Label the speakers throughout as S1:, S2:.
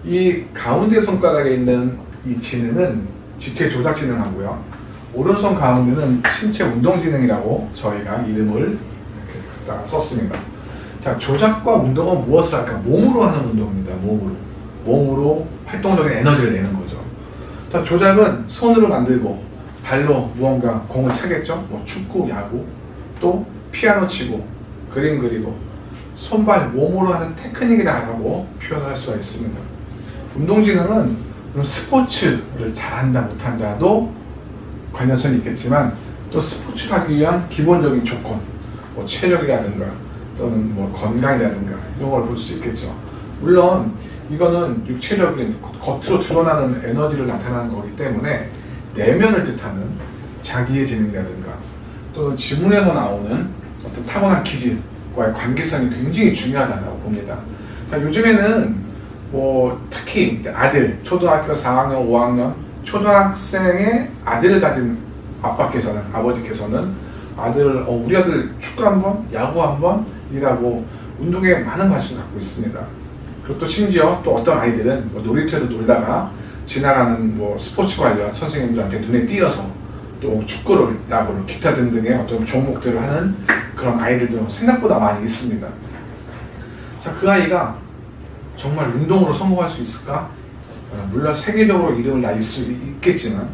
S1: 이 가운데 손가락에 있는 이 지능은 지체 조작 지능하고요. 오른손 가운데는 신체 운동 지능이라고 저희가 이름을 이렇게 갖다가 썼습니다. 자, 조작과 운동은 무엇을 할까? 몸으로 하는 운동입니다. 몸으로 활동적인 에너지를 내는 거죠. 자, 조작은 손으로 만들고 발로 무언가 공을 차겠죠. 뭐 축구, 야구, 또 피아노 치고 그림 그리고 손발, 몸으로 하는 테크닉이라고 표현할 수가 있습니다. 운동지능은 스포츠를 잘한다 못한다도 관련성이 있겠지만 또 스포츠를 하기 위한 기본적인 조건, 뭐 체력이라든가 또는 뭐 건강이라든가 이런 걸 볼 수 있겠죠. 물론 이거는 육체적인 겉으로 드러나는 에너지를 나타내는 거기 때문에 내면을 뜻하는 자기의 지능이라든가 또는 지문에서 나오는 어떤 타고난 기질과의 관계성이 굉장히 중요하다고 봅니다. 자, 요즘에는 뭐 특히 이제 아들, 초등학교 4학년, 5학년 초등학생의 아들을 가진 아빠께서는, 아버지께서는 우리 아들 축구 한번, 야구 한번 이라고 운동에 많은 관심을 갖고 있습니다. 그리고 또 심지어 또 어떤 아이들은 뭐 놀이터에서 놀다가 지나가는 뭐 스포츠 관련 선생님들한테 눈에 띄어서 또 축구를, 야구를, 기타 등등의 어떤 종목들을 하는 그런 아이들도 생각보다 많이 있습니다. 자, 그 아이가 정말 운동으로 성공할 수 있을까? 물론 세계적으로 이름을 날릴 수 있겠지만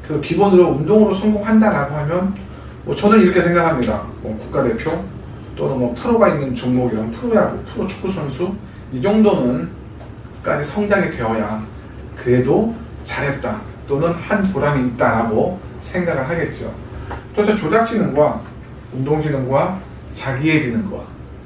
S1: 그래도 기본으로 운동으로 성공한다라고 하면 뭐 저는 이렇게 생각합니다. 뭐 국가대표 또는 뭐 프로가 있는 종목이란 프로야구, 프로 축구 선수 이 정도는 까지 성장이 되어야 그래도 잘했다 또는 한 보람이 있다라고 생각을 하겠죠. 그래서 조작지능과 운동지능과 자기의 지능과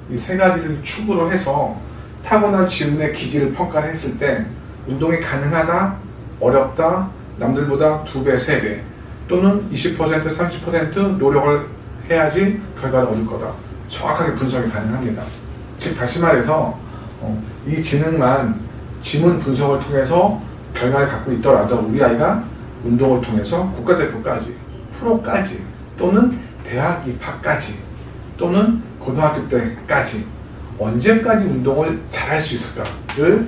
S1: 이 세 가지를 축으로 해서 타고난 지문의 기질을 평가를 했을 때 운동이 가능하다, 어렵다, 남들보다 2배, 3배 또는 20%, 30% 노력을 해야지 결과를 얻을 거다. 정확하게 분석이 가능합니다. 즉 다시 말해서 이 지능만 지문 분석을 통해서 결과를 갖고 있더라도 우리 아이가 운동을 통해서 국가대표까지, 프로까지 또는 대학 입학까지 또는 고등학교 때까지 언제까지 운동을 잘할 수 있을까를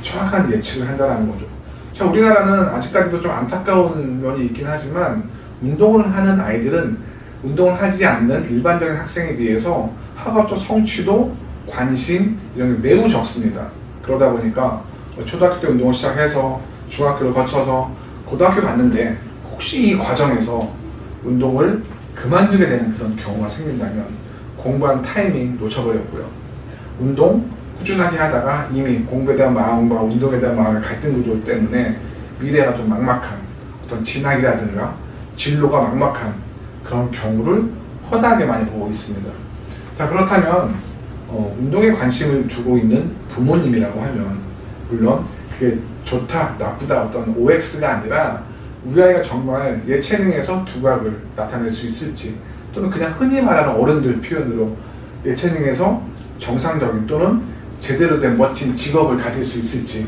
S1: 정확한 예측을 한다는 거죠. 자, 우리나라는 아직까지도 좀 안타까운 면이 있긴 하지만 운동을 하는 아이들은 운동을 하지 않는 일반적인 학생에 비해서 학업적 성취도, 관심 이런 게 매우 적습니다. 그러다 보니까 초등학교 때 운동을 시작해서 중학교를 거쳐서 고등학교 갔는데 혹시 이 과정에서 운동을 그만두게 되는 그런 경우가 생긴다면 공부한 타이밍 놓쳐버렸고요. 운동 꾸준하게 하다가 이미 공부에 대한 마음과 운동에 대한 마음의 갈등 구조 때문에 미래가 좀 막막한 어떤 진학이라든가 진로가 막막한 그런 경우를 허다하게 많이 보고 있습니다. 자, 그렇다면 운동에 관심을 두고 있는 부모님이라고 하면 물론 그게 좋다, 나쁘다 어떤 OX가 아니라 우리 아이가 정말 예체능에서 두각을 나타낼 수 있을지 또는 그냥 흔히 말하는 어른들 표현으로 예체능에서 정상적인 또는 제대로 된 멋진 직업을 가질 수 있을지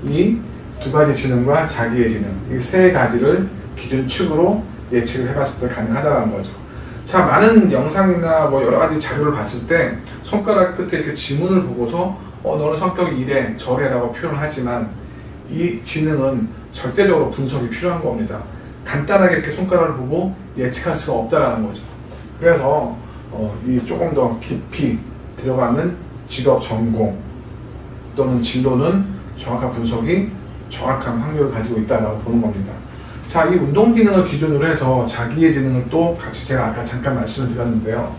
S1: 이 두 가지 지능과 자기의 지능 이 세 가지를 기준축으로 예측을 해봤을 때 가능하다는 거죠. 자, 많은 영상이나 뭐 여러 가지 자료를 봤을 때 손가락 끝에 이렇게 지문을 보고서 너는 성격이 이래 저래라고 표현을 하지만 이 지능은 절대적으로 분석이 필요한 겁니다. 간단하게 이렇게 손가락을 보고 예측할 수가 없다라는 거죠. 그래서 이 조금 더 깊이 들어가는 직업 전공 또는 진로는 정확한 분석이 정확한 확률을 가지고 있다고 보는 겁니다. 자, 이 운동 기능을 기준으로 해서 자기의 지능을 또 같이 제가 아까 잠깐 말씀을 드렸는데요.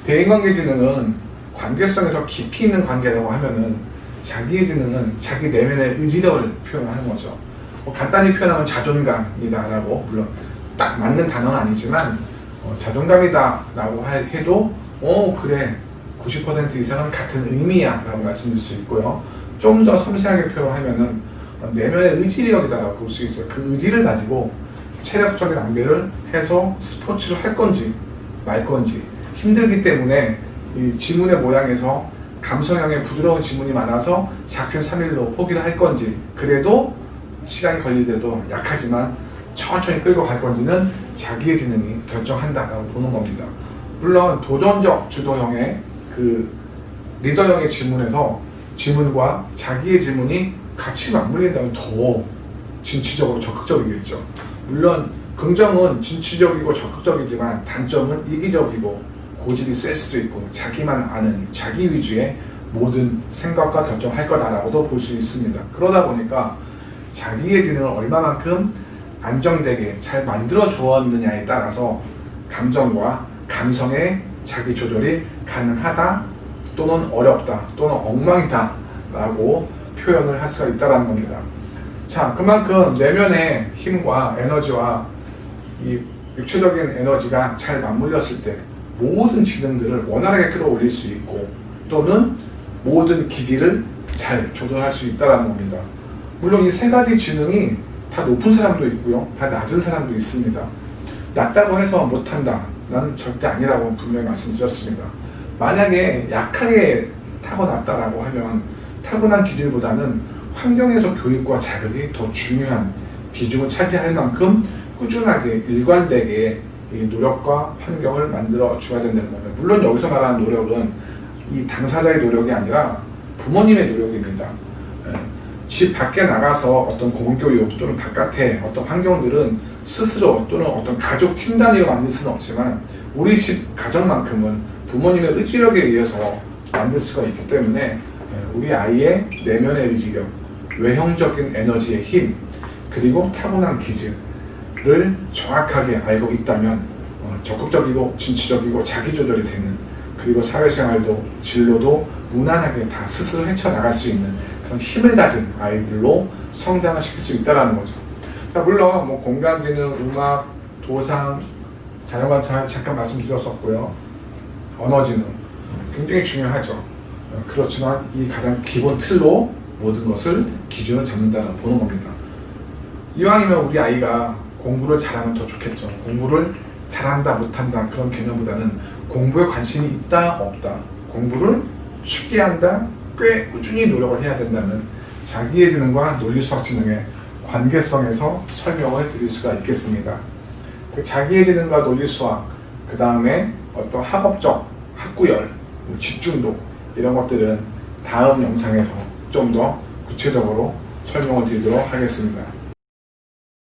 S1: 대인관계 지능은 관계성에서 깊이 있는 관계라고 하면은 자기의 지능은 자기 내면의 의지력을 표현하는 거죠. 간단히 표현하면 자존감이다라고 물론 딱 맞는 단어는 아니지만 자존감이다라고 해도 그래 90% 이상은 같은 의미야 라고 말씀드릴 수 있고요. 좀 더 섬세하게 표현하면은 내면의 의지력이다라고 볼 수 있어요. 그 의지를 가지고 체력적인 낭비를 해서 스포츠를 할 건지 말 건지 힘들기 때문에 이 지문의 모양에서 감성형의 부드러운 지문이 많아서 작심 3일로 포기를 할 건지 그래도 시간이 걸리더라도 약하지만 천천히 끌고 갈 건지는 자기의 지능이 결정한다라고 보는 겁니다. 물론 도전적 주도형의 그 리더형의 지문에서 지문과 자기의 지문이 같이 맞물린다면 더 진취적으로 적극적이겠죠. 물론 긍정은 진취적이고 적극적이지만 단점은 이기적이고 고집이 셀 수도 있고 자기만 아는 자기 위주의 모든 생각과 결정할 거다라고도 볼 수 있습니다. 그러다 보니까 자기의 기능을 얼마만큼 안정되게 잘 만들어 주었느냐에 따라서 감정과 감성의 자기 조절이 가능하다 또는 어렵다 또는 엉망이다 라고 표현을 할 수가 있다는 겁니다. 자, 그만큼 내면의 힘과 에너지와 이 육체적인 에너지가 잘 맞물렸을 때 모든 지능들을 원활하게 끌어올릴 수 있고 또는 모든 기질을 잘 조절할 수 있다는 겁니다. 물론 이 세 가지 지능이 다 높은 사람도 있고요, 다 낮은 사람도 있습니다. 낮다고 해서 못한다, 난 절대 아니라고 분명히 말씀드렸습니다. 만약에 약하게 타고났다라고 하면 타고난 기질보다는 환경에서 교육과 자극이 더 중요한 비중을 차지할 만큼 꾸준하게 일관되게 이 노력과 환경을 만들어 줘야 된다는 거예요. 물론 여기서 말하는 노력은 이 당사자의 노력이 아니라 부모님의 노력입니다. 집 밖에 나가서 어떤 공교육 또는 바깥의 어떤 환경들은 스스로 또는 어떤 가족 팀 단위로 만들 수는 없지만 우리 집 가정만큼은 부모님의 의지력에 의해서 만들 수가 있기 때문에 우리 아이의 내면의 의지력, 외형적인 에너지의 힘, 그리고 타고난 기질을 정확하게 알고 있다면 적극적이고 진취적이고 자기조절이 되는, 그리고 사회생활도 진로도 무난하게 다 스스로 헤쳐나갈 수 있는 그런 힘을 가진 아이들로 성장을 시킬 수 있다는 거죠. 자, 물론 뭐 공간지능, 음악, 도상, 자연관찰 잠깐 말씀드렸었고요. 언어지능 굉장히 중요하죠. 그렇지만 이 가장 기본 틀로 모든 것을 기준을 잡는다는 보는 겁니다. 이왕이면 우리 아이가 공부를 잘하면 더 좋겠죠. 공부를 잘한다 못한다 그런 개념보다는 공부에 관심이 있다 없다, 공부를 쉽게 한다, 꽤 꾸준히 노력을 해야 된다는 자기의 지능과 논리수학지능의 관계성에서 설명을 드릴 수가 있겠습니다. 자기의 지능과 논리수학, 그 다음에 어떤 학업적, 학구열, 집중도 이런 것들은 다음 영상에서 좀 더 구체적으로 설명을 드리도록 하겠습니다.